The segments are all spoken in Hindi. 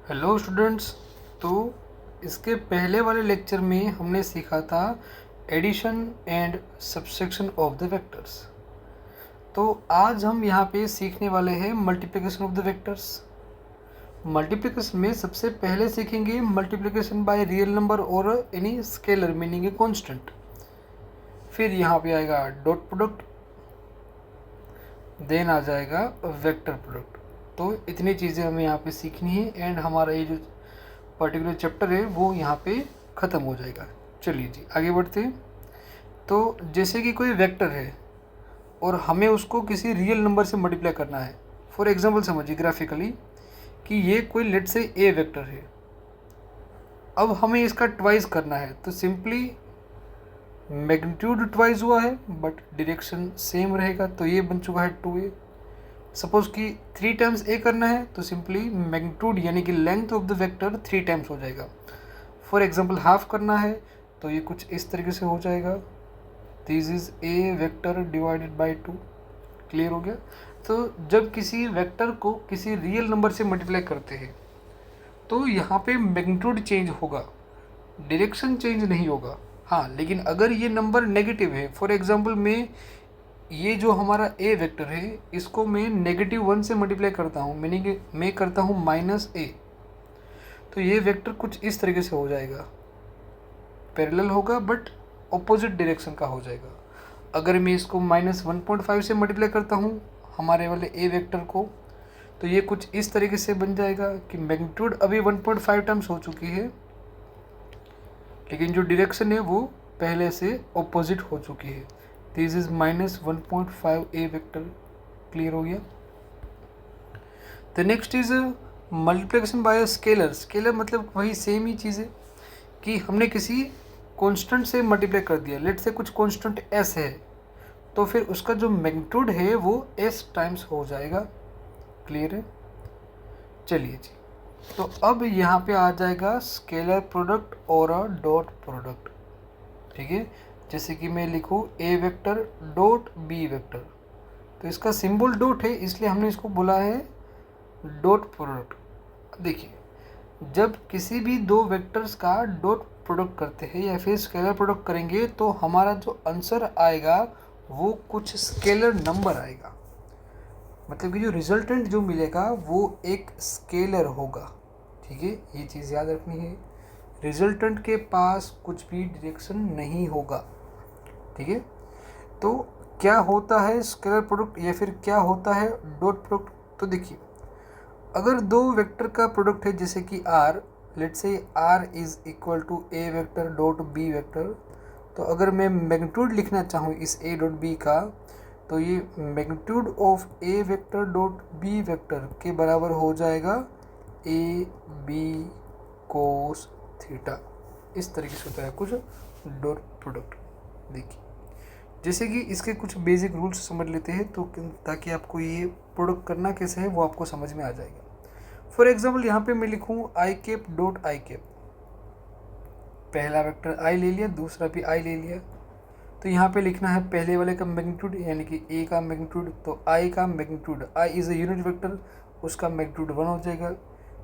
Hello students. तो इसके पहले वाले लेक्चर में हमने सीखा था addition and subtraction of the vectors. तो आज हम यहाँ पे सीखने वाले हैं multiplication of the vectors. Multiplication में सबसे पहले सीखेंगे मल्टीप्लिकेशन बाय रियल नंबर और any scalar meaning a constant. फिर यहाँ पे आएगा डॉट प्रोडक्ट, देन आ जाएगा वेक्टर प्रोडक्ट। तो इतनी चीज़ें हमें यहाँ पे सीखनी है एंड हमारा ये जो पर्टिकुलर चैप्टर है वो यहाँ पे ख़त्म हो जाएगा। चलिए जी आगे बढ़ते हैं। तो जैसे कि कोई वेक्टर है और हमें उसको किसी रियल नंबर से मल्टीप्लाई करना है। फॉर एग्जांपल समझिए ग्राफिकली कि ये कोई लेट से ए वेक्टर है, अब हमें इसका ट्वाइस करना है। तो सिंपली मैग्नीट्यूड ट्वाइस हुआ है बट डायरेक्शन सेम रहेगा, तो ये बन चुका है 2a। सपोज कि 3 टाइम्स ए करना है तो सिंपली मैग्नीट्यूड यानी कि length of the vector 3 times हो जाएगा। फॉर एग्जांपल हाफ करना है तो ये कुछ इस तरीके से हो जाएगा, this is a vector divided by 2। Clear हो गया। तो जब किसी वेक्टर को किसी रियल नंबर से मल्टीप्लाई करते हैं तो यहाँ पे मैग्नीट्यूड चेंज होगा, डायरेक्शन चेंज नहीं होगा। हाँ, लेकिन अगर ये नंबर नेगेटिव है, फॉर एग्जांपल मैं ये जो हमारा ए वेक्टर है इसको मैं -1 से मल्टीप्लाई करता हूँ, मीनिंग मैं करता हूँ -a, तो ये वेक्टर कुछ इस तरीके से हो जाएगा, पैरेलल होगा बट ऑपोजिट डायरेक्शन का हो जाएगा। अगर मैं इसको -1.5 से मल्टीप्लाई करता हूँ हमारे वाले ए वेक्टर को, तो ये कुछ इस तरीके से बन जाएगा कि मैग्नीट्यूड अभी 1.5 टाइम्स हो चुकी है लेकिन जो डायरेक्शन है वो पहले से ऑपोजिट हो चुकी है। This is -1.5 A vector. Clear हो गया। The next is multiplication bye scalar. Scalar मतलब वही सेम ही चीज़ है कि हमने किसी कांस्टेंट से मल्टीप्लाई कर दिया। लेट से कुछ कांस्टेंट s है तो फिर उसका जो मैग्नीट्यूड है वो s टाइम्स हो जाएगा। क्लियर है। चलिए जी, तो अब यहाँ पे आ जाएगा स्केलर प्रोडक्ट और डॉट प्रोडक्ट। ठीक है, जैसे कि मैं लिखूँ ए वेक्टर डॉट बी वेक्टर, तो इसका सिंबल डॉट है इसलिए हमने इसको बोला है डॉट प्रोडक्ट। देखिए, जब किसी भी दो वेक्टर्स का डॉट प्रोडक्ट करते हैं या फिर स्केलर प्रोडक्ट करेंगे तो हमारा जो आंसर आएगा वो कुछ स्केलर नंबर आएगा, मतलब कि जो रिजल्टेंट जो मिलेगा वो एक स्केलर होगा। ठीक है, ये चीज़ याद रखनी है, रिजल्टेंट के पास कुछ भी डायरेक्शन नहीं होगा। ठीक है, तो क्या होता है स्केलर प्रोडक्ट या फिर क्या होता है डॉट प्रोडक्ट। तो देखिए, अगर दो वेक्टर का प्रोडक्ट है जैसे कि r, let's say r is equal to A vector dot B vector, तो अगर मैं मैग्नीट्यूड लिखना चाहूँ इस a डॉट b का, तो ये magnitude of A vector dot B vector के बराबर हो जाएगा ए बी कोस थीटा। इस तरीके से होता है कुछ डॉट प्रोडक्ट। देखिए, जैसे कि इसके कुछ बेसिक रूल्स समझ लेते हैं तो ताकि आपको ये प्रोडक्ट करना कैसे है वो आपको समझ में आ जाएगा। फॉर एग्जांपल यहाँ पे मैं लिखूँ आई कैप डॉट आई कैप, पहला वेक्टर आई ले लिया, दूसरा भी आई ले लिया, तो यहाँ पे लिखना है पहले वाले का मैग्नीट्यूड यानी कि ए का मैग्नीट्यूड, तो आई का magnitude, I is a unit vector, उसका मैग्नीट्यूड 1 हो जाएगा।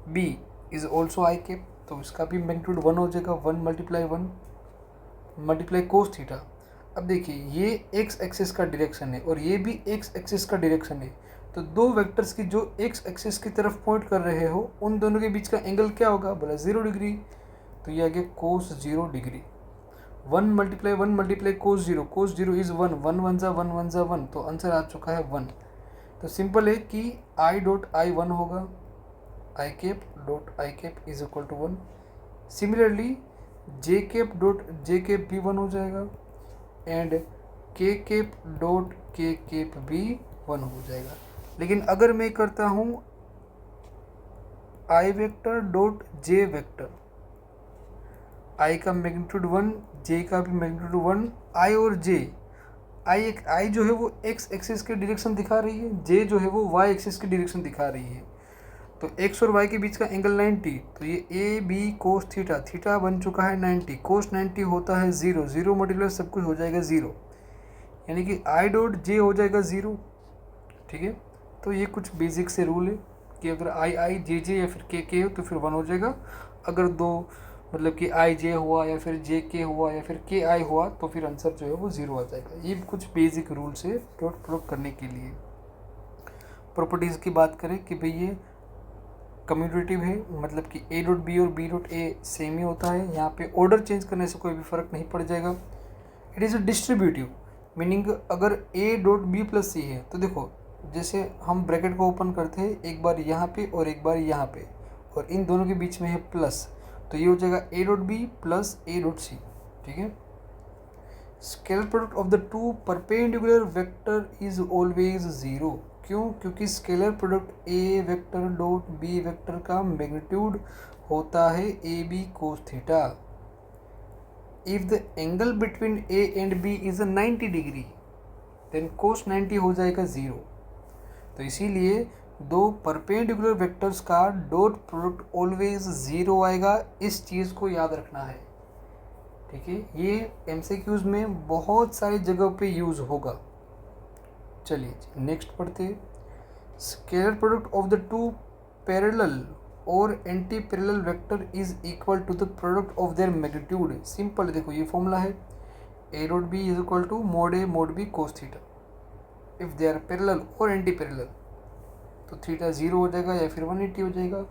B is also I cap, तो इसका भी मैग्नीट्यूड 1 हो जाएगा, 1 मल्टीप्लाई 1 मल्टीप्लाई कोस थीटा। अब देखिए, ये एक्स एक्सिस का डायरेक्शन है और ये भी एक्स एक्सिस का डायरेक्शन है, तो दो वेक्टर्स की जो एक्स एक्सिस की तरफ पॉइंट कर रहे हो उन दोनों के बीच का एंगल क्या होगा, बोला 0 डिग्री, तो ये आ गया कोस 0 degree. 1 multiply cos 0, cos 0 is 1, 1 1 जा 1 1 जा 1, तो आंसर आ चुका है 1। तो सिंपल है कि आई डॉट आई 1 होगा, i cap dot i cap is equal to 1। Similarly j cap dot j cap भी 1 हो जाएगा एंड के कैप डॉट के कैप भी 1 हो जाएगा। लेकिन अगर मैं करता हूँ आई वेक्टर डॉट जे वेक्टर, आई का मैग्नीट्यूड 1, जे का भी मैग्नीट्यूड 1, आई और जे, आई जो है वो एक्स एक्सिस की डायरेक्शन दिखा रही है, जे जो है वो वाई एक्सिस की डायरेक्शन दिखा रही है, तो एक्स और वाई के बीच का एंगल 90, तो ये A B cos theta, theta बन चुका है 90, कोस 90 होता है 0, 0 मल्टीप्लाई सब कुछ हो जाएगा 0, यानी कि आई डॉट जे हो जाएगा 0। ठीक है, तो ये कुछ बेसिक से रूल है। कि अगर आई जे जे या फिर के हो तो फिर 1 हो जाएगा। अगर दो मतलब कि आई जे हुआ या फिर जे के हुआ या फिर के आई हुआ तो फिर आंसर जो है वो 0 आ जाएगा। ये कुछ बेसिक रूल्स है डॉट प्रोडक्ट करने के लिए। प्रॉपर्टीज़ की बात करें कि भाई ये कम्यूटेटिव है, मतलब कि ए डॉट बी और बी डॉट ए सेम ही होता है। यहाँ पे ऑर्डर चेंज करने से कोई भी फ़र्क नहीं पड़ जाएगा। It is a distributive, meaning अगर ए डॉट बी प्लस सी है तो देखो जैसे हम ब्रैकेट को ओपन करते हैं एक बार यहाँ पे और एक बार यहाँ पे, और इन दोनों के बीच में है प्लस, तो ये हो जाएगा a dot b plus a dot c. ठीक है। Scalar product of the two perpendicular vector is always 0। क्यों? क्योंकि scalar product a vector dot B vector का मैग्नीट्यूड होता है a B cos theta. If the angle between a and b is 90 degree then cos 90 हो जाएगा 0। तो इसीलिए दो परपेंडिकुलर वेक्टर्स का डॉट प्रोडक्ट ऑलवेज 0 आएगा। इस चीज़ को याद रखना है। ठीक है, ये एमसीक्यूज में बहुत सारी जगह पे यूज़ होगा। चलिए नेक्स्ट पढ़ते। Scalar product of the two parallel और anti parallel vector is equal to the product of their magnitude. Simple, देखो ये फॉर्मूला है a dot b is equal to mod a mod b cos theta. If they are parallel और एंटी पैरेलल तो थीटा 0 हो जाएगा या फिर 180 हो जाएगा।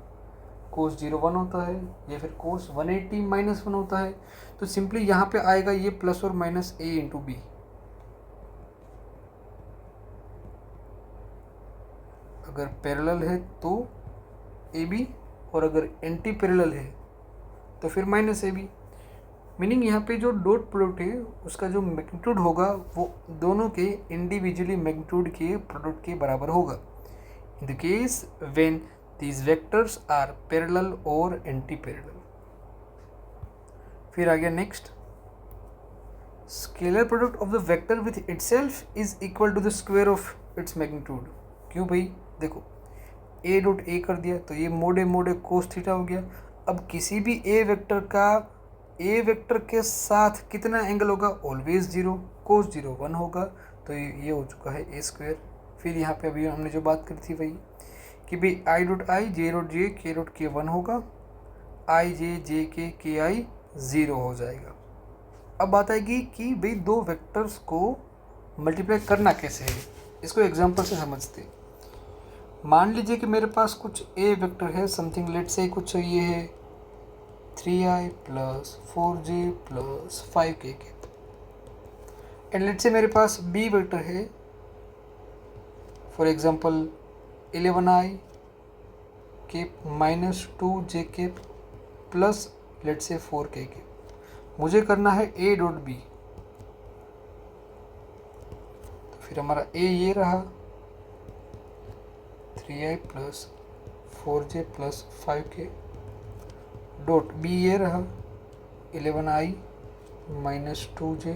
कोस 0 1 होता है या फिर कोस 180 -1 होता है। तो सिंपली यहाँ पे आएगा ये प्लस और माइनस ए इंटू बी। अगर पैरेलल है तो ए बी, और अगर एंटी पैरेलल है तो फिर माइनस ए बी। मीनिंग यहाँ पे जो डॉट प्रोडक्ट है उसका जो मैग्नीट्यूड होगा वो दोनों के इंडिविजुअली मैग्नीट्यूड के प्रोडक्ट के बराबर होगा in the case when these vectors are parallel or anti-parallel। फिर आ गया next, scalar product of the vector with itself is equal to the square of its magnitude. क्यों भाई? देखो ए डॉट ए कर दिया तो ये मोड ए कोस थीटा हो गया। अब किसी भी ए वेक्टर का ए वेक्टर के साथ कितना एंगल होगा? ऑलवेज 0। कोस 0 1 होगा, तो ये हो चुका है ए स्क्वायर। फिर यहाँ पे अभी हमने जो बात करी थी वही कि भाई आई डॉट आई जे डॉट जे के डॉट के 1 होगा, आई जे के आई 0 हो जाएगा। अब बात आएगी कि भाई दो वेक्टर्स को मल्टीप्लाई करना कैसे है। इसको एग्जांपल से समझते हैं। मान लीजिए कि मेरे पास कुछ ए वेक्टर है समथिंग, लेट से कुछ ये है 3i plus 4j plus 5k के, एंड लेट से मेरे पास बी वेक्टर है फॉर एग्जांपल 11i के माइनस 2j के प्लस लेट से 4k के। मुझे करना है a डॉट बी, तो फिर हमारा a ये रहा 3i plus 4j plus 5k, dot B ये रहा 11i minus 2j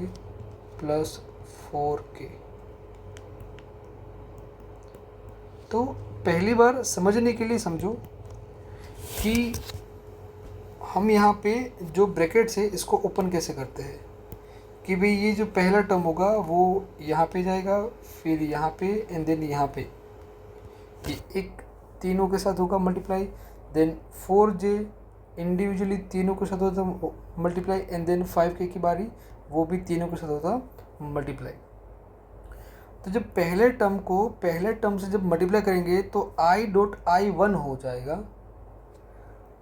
plus 4k। तो पहली बार समझने के लिए समझो कि हम यहाँ पे जो ब्रैकेट्स है इसको ओपन कैसे करते हैं। कि भाई ये जो पहला टर्म होगा वो यहाँ पे जाएगा, फिर यहाँ पे एंड देन यहाँ पे, ये एक तीनों के साथ होगा मल्टीप्लाई, देन 4j इंडिविजुअली तीनों के साथ होता मल्टीप्लाई, एंड देन 5k की बारी वो भी तीनों के साथ होता मल्टीप्लाई। तो जब पहले टर्म से जब मल्टीप्लाई करेंगे तो i डॉट आई 1 हो जाएगा,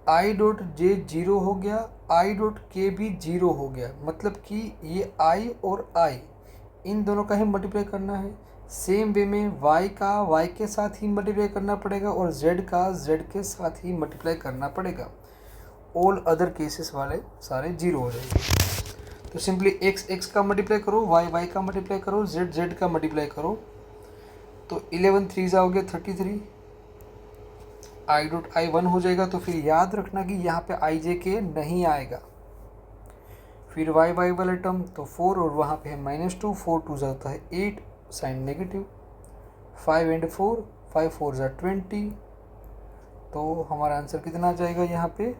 i डॉट जे 0 हो गया, i डॉट के भी 0 हो गया। मतलब कि ये i और i इन दोनों का ही मल्टीप्लाई करना है। सेम वे में y का y के साथ ही मल्टीप्लाई करना पड़ेगा और z का z के साथ ही मल्टीप्लाई करना पड़ेगा। ऑल अदर केसेस वाले सारे 0 हो जाएंगे। तो सिंपली x का मल्टीप्लाई करो, y का मल्टीप्लाई करो, z का मल्टीप्लाई करो, तो 11 3 हो गया 33, i डॉट आई 1 हो जाएगा। तो फिर याद रखना कि यहाँ पे i j के नहीं आएगा। फिर y वाला टर्म तो 4 और वहाँ पे है -2, 4 2 जाता है 8, साइन नेगेटिव, 5 एंड 4 5 4 जा 20, तो हमारा आंसर कितना आ जाएगा यहाँ पे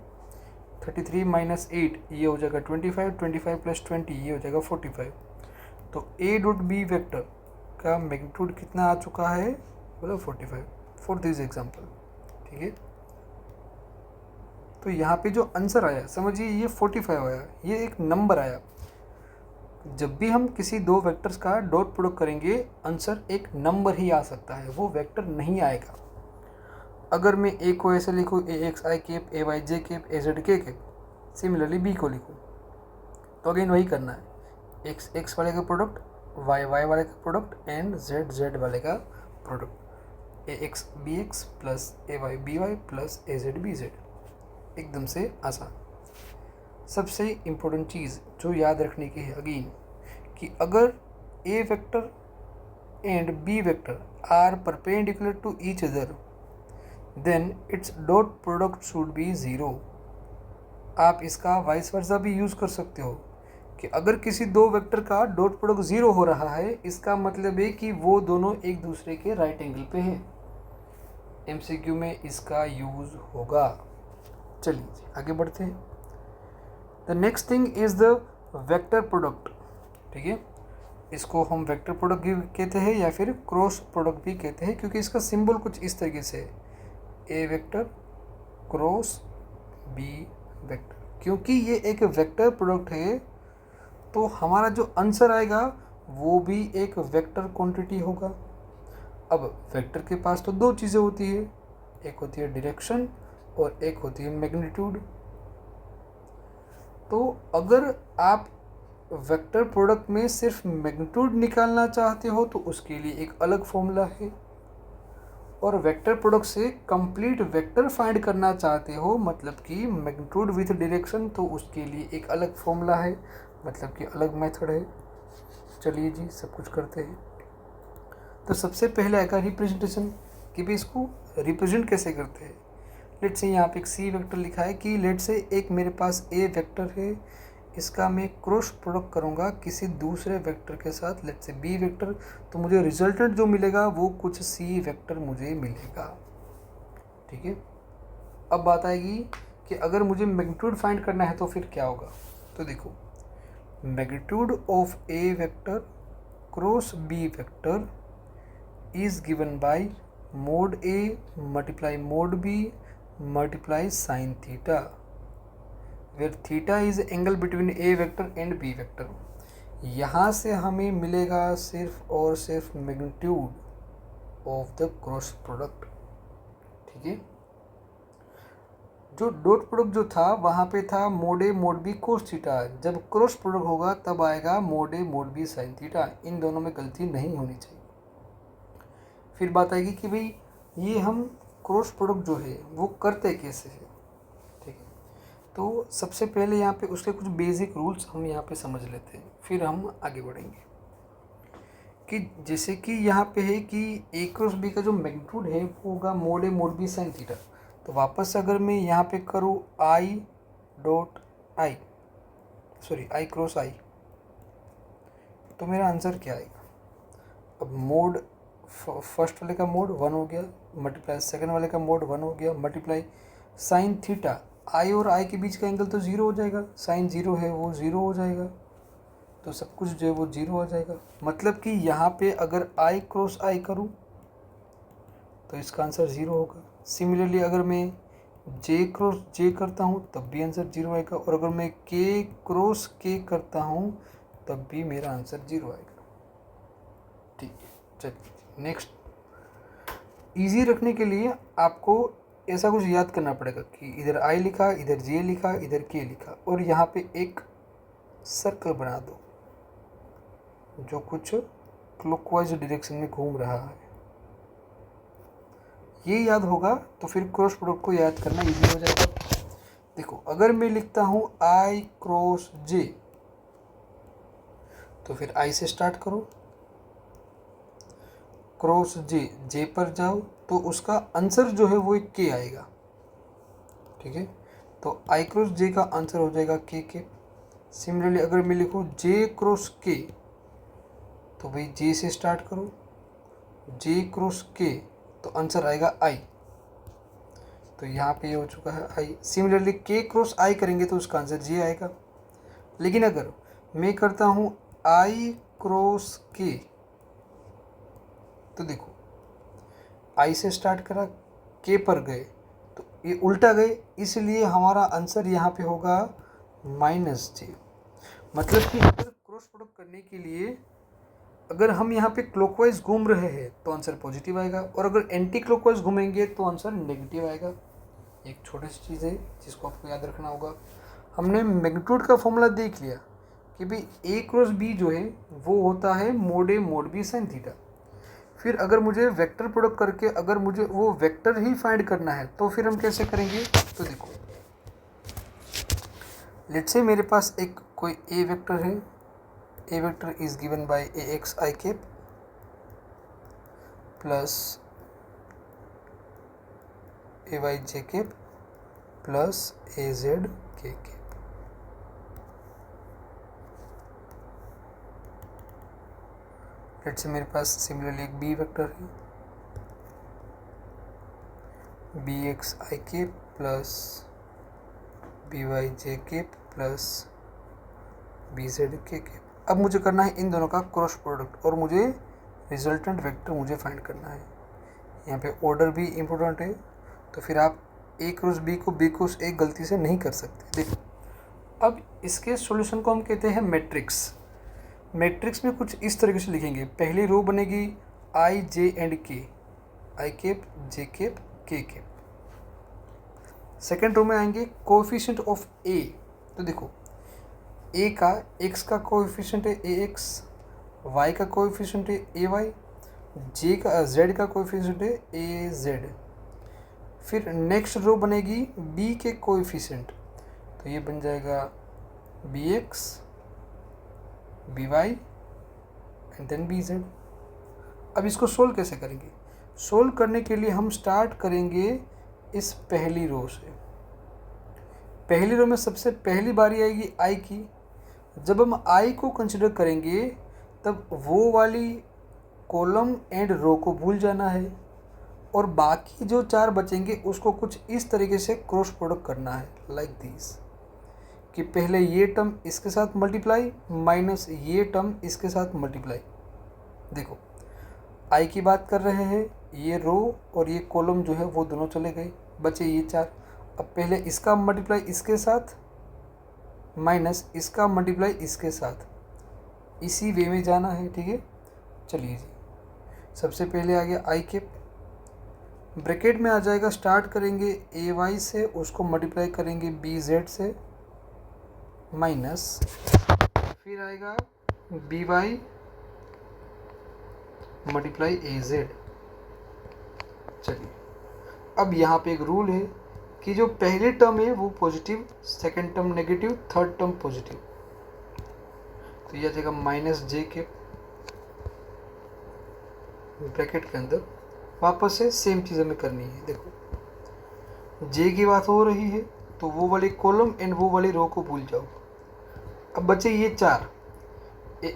33 माइनस 8 ये हो जाएगा 25, 25 प्लस 20 ये हो जाएगा 45। तो a डॉट बी वेक्टर का मैग्नीट्यूड कितना आ चुका है? बोला 45 फॉर दिस एग्जांपल। ठीक है। तो यहाँ पे जो आंसर आया समझिए ये 45 आया, ये एक नंबर आया। जब भी हम किसी दो वेक्टर्स का डॉट प्रोडक्ट करेंगे आंसर एक नंबर ही आ सकता है, वो वेक्टर नहीं आएगा। अगर मैं ए को ऐसे लिखूँ a x i cap a y j cap a z k cap, similarly b को लिखूँ तो अगेन वही करना है, एक्स एक्स वाले का प्रोडक्ट, वाई वाई वाले का प्रोडक्ट एंड जेड जेड वाले का प्रोडक्ट। ए एक्स बी एक्स प्लस ए वाई बी वाई प्लस ए जेड बी जेड, एकदम से आसान। सबसे इम्पोर्टेंट चीज़ जो याद रखने की है अगेन, कि अगर a vector and B vector are perpendicular to each other then its dot product should be zero. आप इसका वाइस वर्सा भी यूज़ कर सकते हो कि अगर किसी दो वेक्टर का डॉट प्रोडक्ट ज़ीरो हो रहा है इसका मतलब है कि वो दोनों एक दूसरे के राइट एंगल पे हैं। एमसीक्यू में इसका यूज़ होगा। चलिए आगे बढ़ते हैं। The next thing is the vector product. ठीक है, इसको हम वेक्टर प्रोडक्ट भी कहते हैं या फिर क्रॉस प्रोडक्ट भी कहते हैं, क्योंकि इसका सिंबल कुछ इस तरीके से है, ए वेक्टर क्रॉस बी वेक्टर। क्योंकि ये एक वेक्टर प्रोडक्ट है तो हमारा जो आंसर आएगा वो भी एक वेक्टर क्वांटिटी होगा। अब वेक्टर के पास तो दो चीज़ें होती है, एक होती है डायरेक्शन और एक होती है मैग्नीट्यूड। तो अगर आप वेक्टर प्रोडक्ट में सिर्फ मैग्नीट्यूड निकालना चाहते हो तो उसके लिए एक अलग फॉर्मूला है, और वेक्टर प्रोडक्ट से कंप्लीट वेक्टर फाइंड करना चाहते हो मतलब कि मैग्नीट्यूड विथ डायरेक्शन, तो उसके लिए एक अलग फॉर्मूला है, मतलब कि अलग मेथड है। चलिए जी सब कुछ करते हैं। तो सबसे पहले आएगा रिप्रेजेंटेशन, कि भाई इसको रिप्रेजेंट कैसे करते हैं। लेट से यहाँ पे एक सी वेक्टर लिखा है कि लेट से एक मेरे पास ए वेक्टर है, इसका मैं क्रॉस प्रोडक्ट करूँगा किसी दूसरे वेक्टर के साथ, लेट से बी वेक्टर, तो मुझे रिजल्टेंट जो मिलेगा वो कुछ सी वेक्टर मुझे मिलेगा। ठीक है, अब बात आएगी कि अगर मुझे मैग्नीट्यूड फाइंड करना है तो फिर क्या होगा। तो देखो, magnitude of A vector cross B vector is given by mod A multiply mod B multiply sine theta, where theta is angle between A vector and B vector. यहाँ से हमें मिलेगा सिर्फ और सिर्फ magnitude of the cross product. ठीक है, जो डॉट प्रोडक्ट जो था वहाँ पे था mode a mod b cos theta, जब क्रॉस प्रोडक्ट होगा तब आएगा mode a mod b sine theta. इन दोनों में गलती नहीं होनी चाहिए। फिर बात आएगी कि भाई ये हम क्रॉस प्रोडक्ट जो है वो करते कैसे हैं। ठीक है, तो सबसे पहले यहाँ पे उसके कुछ बेसिक रूल्स हम यहाँ पे समझ लेते हैं, फिर हम आगे बढ़ेंगे। कि जैसे कि यहाँ पे है कि ए क्रॉस बी का जो मैग्नीट्यूड है वो होगा mod a mod b sine theta. तो वापस अगर मैं यहाँ पे करूँ i dot i, sorry i cross i, तो मेरा आंसर क्या आएगा। अब मोड फर्स्ट वाले का मोड 1 हो गया, मल्टीप्लाई सेकंड वाले का मोड 1 हो गया, मल्टीप्लाई साइन थीटा, आई और आई के बीच का एंगल तो 0 हो जाएगा, साइन 0 है वो 0 हो जाएगा, तो सब कुछ जो है वो 0 हो जाएगा। मतलब कि यहाँ पे अगर आई क्रॉस आई करूँ तो इसका आंसर 0 होगा। सिमिलरली अगर मैं जे क्रॉस जे करता हूँ तब भी आंसर 0 आएगा, और अगर मैं के क्रॉस के करता हूँ तब भी मेरा आंसर 0 आएगा। ठीक है, चलिए नेक्स्ट। इजी रखने के लिए आपको ऐसा कुछ याद करना पड़ेगा कि इधर आई लिखा, इधर जे लिखा, इधर के लिखा, और यहाँ पे एक सर्कल बना दो जो कुछ क्लॉकवाइज डायरेक्शन में घूम रहा है। ये याद होगा तो फिर क्रॉस प्रोडक्ट को याद करना इजी हो जाएगा। देखो, अगर मैं लिखता हूँ आई क्रॉस जे, तो फिर आई से स्टार्ट करो, क्रॉस जे, जे पर जाओ तो उसका आंसर जो है वो एक के आएगा। ठीक है, तो आई क्रॉस जे का आंसर हो जाएगा के। सिमिलरली अगर मैं लिखूँ जे क्रॉस के, तो भाई जे से स्टार्ट करो, जे क्रॉस के, तो आंसर आएगा आई। तो यहाँ पे ये हो चुका है आई। सिमिलरली के क्रॉस आई करेंगे तो उसका आंसर जे आएगा। लेकिन अगर मैं करता हूँ आई क्रॉस के, तो देखो आई से स्टार्ट करा, के पर गए, ये उल्टा गए, इसलिए हमारा आंसर यहाँ पे होगा -j। मतलब कि अगर क्रॉस प्रोडक्ट करने के लिए अगर हम यहाँ पे क्लॉकवाइज घूम रहे हैं तो आंसर पॉजिटिव आएगा, और अगर एंटी क्लॉकवाइज घूमेंगे तो आंसर नेगेटिव आएगा। एक छोटी सी चीज़ है जिसको आपको याद रखना होगा। हमने मैग्नीट्यूड का फॉर्मूला देख लिया कि भाई a क्रॉस b जो है वो होता है mod a mod b sin theta. फिर अगर मुझे वेक्टर प्रोडक्ट करके अगर मुझे वो वेक्टर ही फाइंड करना है तो फिर हम कैसे करेंगे, तो देखो लेट्स से मेरे पास एक कोई a वेक्टर है, a vector is given bye ax I cap plus ay j cap plus az k cap. Let's say मेरे पास सिमिलरली एक b वेक्टर है, bx I cap plus by j cap plus bz k cap. अब मुझे करना है इन दोनों का क्रॉस प्रोडक्ट और मुझे रिजल्टेंट वेक्टर मुझे फाइंड करना है। यहाँ पे ऑर्डर भी इम्पोर्टेंट है, तो फिर आप a क्रॉस b को b क्रॉस a गलती से नहीं कर सकते। देखो अब इसके सॉल्यूशन को हम कहते हैं मैट्रिक्स। मैट्रिक्स में कुछ इस तरीके से लिखेंगे, पहली रो बनेगी i j and k, i cap j cap k cap. Second row में आएंगे कोएफिशिएंट ऑफ a, तो देखो a का x का कोएफिशिएंट है ax, y का कोएफिशिएंट है ay, j का z का कोएफिशिएंट है az। फिर नेक्स्ट रो बनेगी b के कोएफिशिएंट, तो ये बन जाएगा bx by and then bz। अब इसको सोल्व कैसे करेंगे, सोल्व करने के लिए हम स्टार्ट करेंगे इस पहली रो से। पहली रो में सबसे पहली बारी आएगी i की। जब हम i को कंसिडर करेंगे तब वो वाली कॉलम एंड रो को भूल जाना है, और बाकी जो 4 बचेंगे उसको कुछ इस तरीके से क्रॉस प्रोडक्ट करना है, लाइक दिस, कि पहले ये टर्म इसके साथ मल्टीप्लाई माइनस ये टर्म इसके साथ मल्टीप्लाई। देखो i की बात कर रहे हैं, ये रो और ये कॉलम जो है वो दोनों चले गए, बचे ये 4। अब पहले इसका मल्टीप्लाई इसके साथ माइनस इसका मल्टीप्लाई इसके साथ, इसी वे में जाना है, ठीक है। चलिए जी, सबसे पहले आ गया i कैप, ब्रैकेट में आ जाएगा, स्टार्ट करेंगे ay से, उसको मल्टीप्लाई करेंगे bz से, माइनस फिर आएगा by मल्टीप्लाई az। चलिए अब यहाँ पे एक रूल है कि जो पहले टर्म है वो positive, second term negative, third term positive, तो यह आ जाएगा -j कैप। ब्रैकेट के अंदर वापस से सेम चीज़ हमें करनी है। देखो j की बात हो रही है तो वो वाली कॉलम एंड वो वाली रो को भूल जाओ। अब बचे ये 4,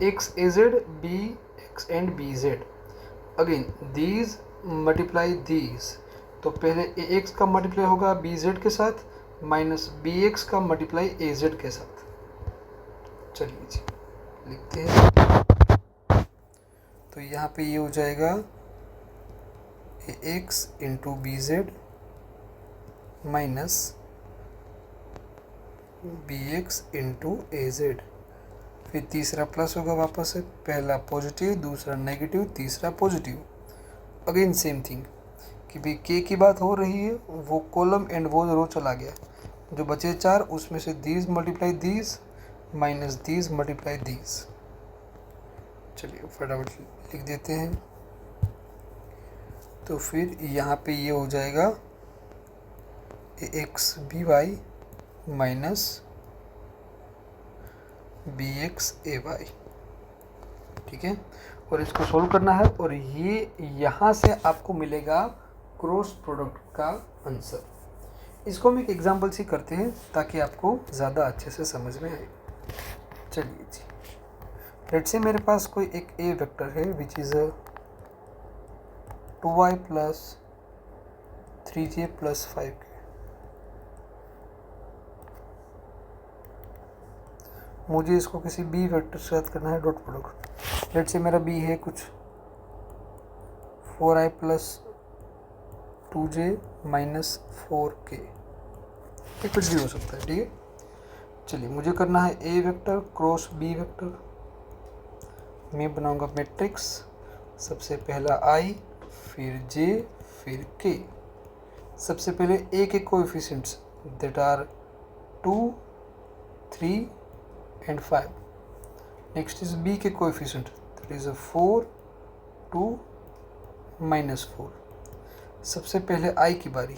ax az bx and bz। Again these multiply these, तो पहले ax का मल्टीप्लाई होगा bz के साथ माइनस bx का मल्टीप्लाई az के साथ। चलिए जी लिखते हैं, तो यहाँ पे ये हो जाएगा ax into bz minus bx into az। फिर तीसरा प्लस होगा, वापस से पहला पॉजिटिव, दूसरा नेगेटिव, तीसरा पॉजिटिव। अगेन सेम थिंग कि भाई k की बात हो रही है, वो कॉलम एंड वो रो चला गया, जो बचे 4 उसमें से these multiply these minus these multiply these. चलिए फटाफट लिख देते हैं, तो फिर यहाँ पे ये हो जाएगा ax by minus bx ay, ठीक है। और इसको सोल्व करना है, और ये यहाँ से आपको मिलेगा क्रॉस प्रोडक्ट का आंसर। इसको हम एक एग्जांपल से करते हैं ताकि आपको ज़्यादा अच्छे से समझ में आए। चलिए जी, लेट्स से मेरे पास कोई एक a वेक्टर है which is 2y plus 3j plus 5k। मुझे इसको किसी b वेक्टर के साथ करना है डॉट प्रोडक्ट। लेट्स से मेरा b है कुछ 4i plus 2j minus 4k, ये कुछ भी हो सकता है, ठीक है। चलिए मुझे करना है ए वेक्टर क्रॉस बी वेक्टर। मैं बनाऊंगा मैट्रिक्स, सबसे पहला i, फिर j, फिर k। सबसे पहले a के coefficients that are 2, 3 and 5। Next is b के कोएफिशिएंट दैट इज 4, 2, -4। सबसे पहले i की बारी,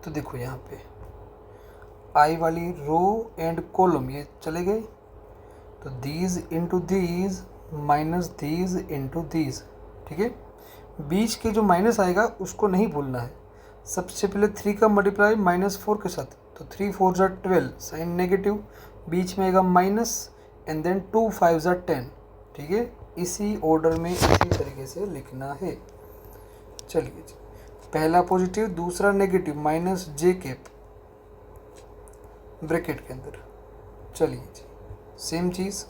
तो देखो यहाँ पे i वाली रो एंड कॉलम ये चले गए, तो these into these minus these into these, ठीक है। बीच के जो माइनस आएगा उसको नहीं भूलना है। सबसे पहले 3 का मल्टीप्लाई -4 के साथ, तो 3 4 ज़ा 12, साइन नेगेटिव, बीच में आएगा माइनस, एंड देन 2 5 ज़ा 10, ठीक है। इसी ऑर्डर में इसी तरीके से लिखना है। चलिए जी, पहला पॉजिटिव दूसरा नेगेटिव माइनस जे कैप ब्रैकेट के अंदर। चलिए जी, सेम चीज़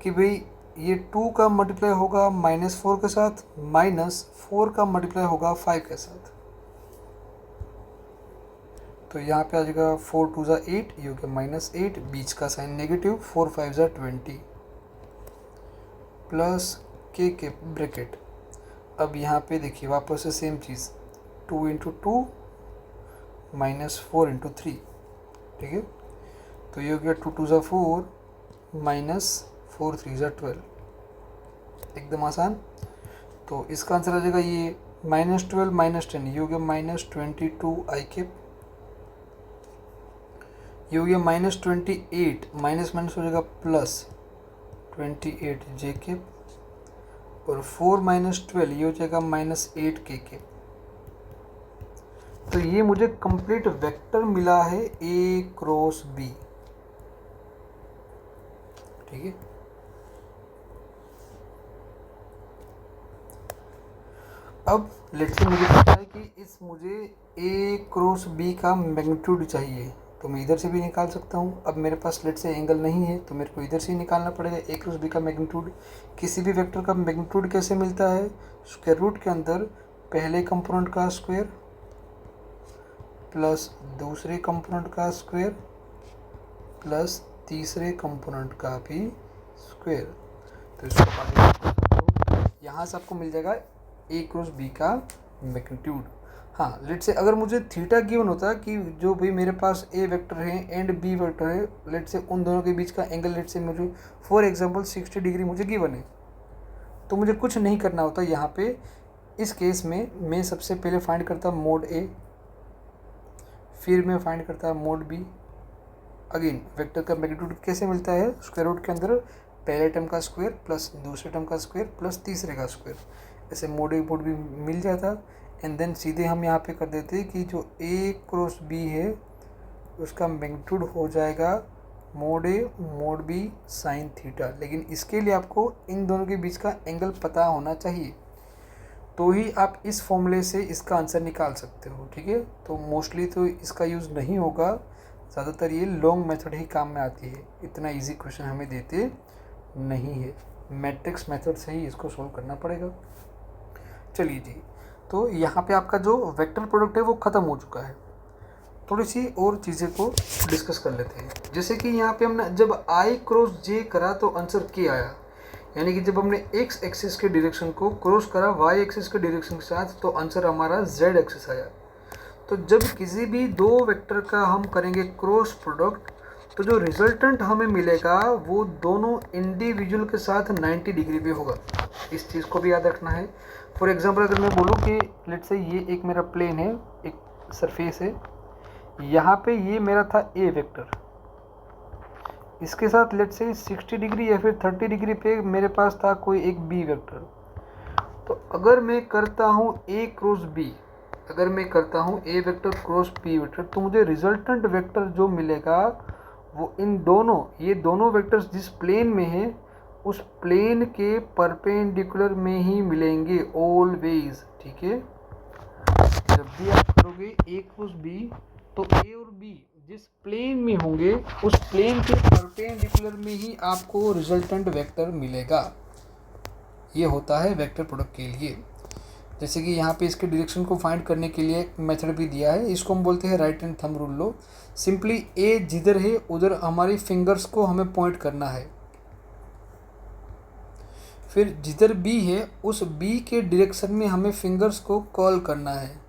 कि भाई ये 2 का मल्टीप्लाई होगा -4 के साथ, -4 का मल्टीप्लाई होगा 5 के साथ, तो यहाँ पे आ जाएगा 4 2 ज़ा 8, ये हो गया -8, बीच का साइन नेगेटिव, 4 5 ज़ा 20 प्लस के ब्रैकेट। अब यहाँ पे देखिए वापस से सेम चीज़, 2 इंटू 2 -4 इंटू 3, ठीक है। तो ये हो गया 2 2 ज़ा 4 -4 3 ज़ा 12, एकदम आसान। तो इसका आंसर आ जाएगा ये -12 -10, ये हो गया -22 i कैप, ये हो गया -28, माइनस माइनस हो जाएगा +28 j कैप, और 4 -12 ये हो जाएगा -8 k कैप। तो ये मुझे कंप्लीट वेक्टर मिला है a क्रॉस b, ठीक है। अब लेट्स से मुझे पता है कि मुझे a क्रॉस b का मैग्नीट्यूड चाहिए, तो मैं इधर से भी निकाल सकता हूँ। अब मेरे पास लेट्स से एंगल नहीं है, तो मेरे को इधर से ही निकालना पड़ेगा a क्रॉस b का मैग्नीट्यूड। किसी भी वेक्टर का मैग्नीट्यूड कैसे मिलता है, स्क्वायर रूट के अंदर पहले कंपोनेंट का स्क्वायर प्लस दूसरे कंपोनेंट का स्क्वायर प्लस तीसरे कंपोनेंट का भी स्क्वायर। तो इसको यहाँ से आपको मिल जाएगा a क्रॉस b का मैग्नीट्यूड। हाँ, लेट से अगर मुझे थीटा गिवन होता कि जो भी मेरे पास a वेक्टर है एंड b वेक्टर है, लेट से उन दोनों के बीच का एंगल लेट से मुझे फॉर एग्जांपल 60 डिग्री मुझे गिवन है, तो मुझे कुछ नहीं करना होता। यहाँ पे इस केस में मैं सबसे पहले फाइंड करता मोड a, फिर मैं फाइंड करता मोड b। अगेन वेक्टर का मैग्नीट्यूड कैसे मिलता है, स्क्वायर रूट के अंदर पहले टर्म का स्क्वायर प्लस दूसरे टर्म का स्क्वायर प्लस तीसरे का स्क्वायर, ऐसे मोड a मोड b मिल जाता। एंड देन सीधे हम यहाँ पे कर देते हैं कि जो a क्रॉस b है उसका मैग्नीट्यूड हो जाएगा mode a mod b sine theta. लेकिन इसके लिए आपको इन दोनों के बीच का एंगल पता होना चाहिए, तो ही आप इस फॉर्मूले से इसका आंसर निकाल सकते हो, ठीक है। तो मोस्टली तो इसका यूज़ नहीं होगा, ज़्यादातर ये लॉन्ग मेथड ही काम में आती है, इतना इजी क्वेश्चन हमें देते नहीं है। मैट्रिक्स मेथड से ही इसको सोल्व करना पड़ेगा। चलिए जी, तो यहाँ पे आपका जो वेक्टर प्रोडक्ट है वो ख़त्म हो चुका है। थोड़ी सी और चीज़ें को डिस्कस कर लेते हैं। जैसे कि यहाँ पे हमने जब i क्रॉस j करा तो आंसर k आया, यानी कि जब हमने x एक्सिस के डायरेक्शन को क्रॉस करा y एक्सिस के डायरेक्शन के साथ तो आंसर हमारा z एक्सिस आया। तो जब किसी भी दो वेक्टर का हम करेंगे क्रॉस प्रोडक्ट, तो जो रिजल्टेंट हमें मिलेगा वो दोनों इंडिविजुअल के साथ 90 डिग्री पे होगा। इस चीज़ को भी याद रखना है। फॉर एग्जांपल अगर मैं बोलूँ कि लेट्स से ये एक मेरा प्लेन है, एक सरफेस है, यहाँ पे ये मेरा था ए वेक्टर, इसके साथ लेट्स से 60 डिग्री या फिर 30 डिग्री पे मेरे पास था कोई एक बी वेक्टर। तो अगर मैं करता हूँ ए क्रॉस बी, अगर मैं करता हूँ ए वेक्टर क्रॉस बी वेक्टर, तो मुझे रिजल्टेंट वेक्टर जो मिलेगा वो इन दोनों, ये दोनों वेक्टर्स जिस प्लेन में है उस प्लेन के परपेंडिकुलर में ही मिलेंगे ऑलवेज, ठीक है। जब भी आप करोगे ए क्रॉस बी, तो ए और बी जिस प्लेन में होंगे उस प्लेन के परपेंडिकुलर में ही आपको रिजल्टेंट वेक्टर मिलेगा। ये होता है वेक्टर प्रोडक्ट के लिए। जैसे कि यहाँ पे इसके डायरेक्शन को फाइंड करने के लिए एक मेथड भी दिया है, इसको हम बोलते हैं राइट हैंड थंब रूल लो। सिंपली ए जिधर है उधर हमारी फिंगर्स को हमें पॉइंट करना है, फिर जिधर बी है उस बी के डायरेक्शन में हमें फिंगर्स को कॉल करना है।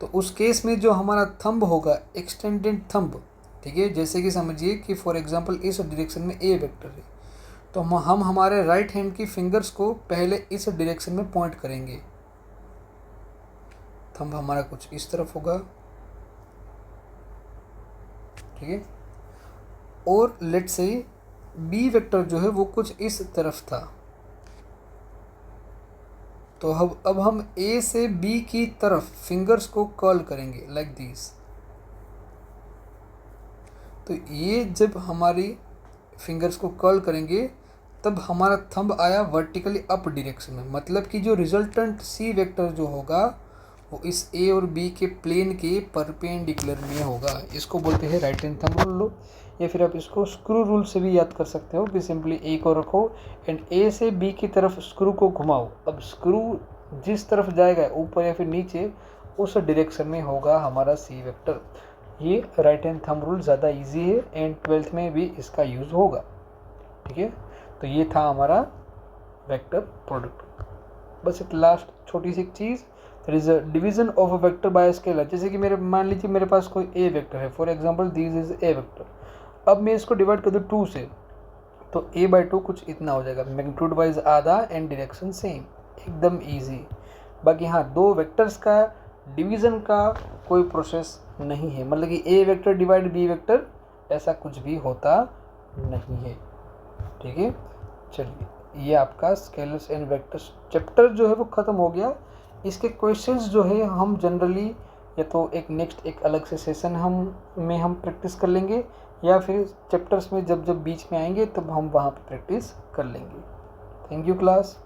तो उस केस में जो हमारा थंब होगा एक्सटेंडेड थंब, ठीक है, जैसे कि समझिए कि फॉर एग्जांपल इस डायरेक्शन में ए वेक्टर है, तो हम हमारे राइट हैंड की फिंगर्स को पहले इस डायरेक्शन में पॉइंट करेंगे। थंब हमारा कुछ इस तरफ होगा, ठीक है, और लेट्स से बी वेक्टर जो है वो कुछ इस तरफ था। तो अब हम ए से बी की तरफ फिंगर्स को कर्ल करेंगे लाइक दिस। तो ये जब हमारी फिंगर्स को कर्ल करेंगे तब हमारा थंब आया वर्टिकली अप डायरेक्शन में, मतलब कि जो रिजल्टेंट सी वेक्टर जो होगा वो इस ए और बी के प्लेन के परपेंडिकुलर में होगा। इसको बोलते हैं राइट हैंड थंब रूल लो, या फिर आप इसको स्क्रू रूल से भी याद कर सकते हो कि सिंपली ए को रखो एंड ए से बी की तरफ स्क्रू को घुमाओ। अब स्क्रू जिस तरफ जाएगा ऊपर या फिर नीचे उस डायरेक्शन में होगा हमारा सी वेक्टर। ये राइट हैंड थंब रूल ज़्यादा इजी है एंड 12th में भी इसका यूज़ होगा, ठीक है। तो ये था हमारा वेक्टर प्रोडक्ट। बस एक लास्ट छोटी सी एक चीज़, that is a division of a vector by scalar. जैसे कि मेरे मान लीजिए मेरे पास कोई ए वेक्टर है, for example this is a vector. अब मैं इसको डिवाइड कर दूँ 2 से, तो a/2 कुछ इतना हो जाएगा, मैग्नीट्यूड वाइज आधा एंड डायरेक्शन सेम, एकदम इजी। बाकी हाँ, 2 वेक्टर्स का डिवीज़न का कोई प्रोसेस नहीं है, मतलब कि ए वेक्टर डिवाइड बी वेक्टर ऐसा कुछ भी होता नहीं है, ठीक है। चलिए, ये आपका स्केलर्स एंड वेक्टर्स चैप्टर जो है वो ख़त्म हो गया। इसके क्वेश्चंस जो है हम जनरली या तो एक नेक्स्ट एक अलग से सेशन हम प्रैक्टिस कर लेंगे, या फिर चैप्टर्स में जब बीच में आएंगे तब हम वहाँ पे प्रैक्टिस कर लेंगे। Thank you class.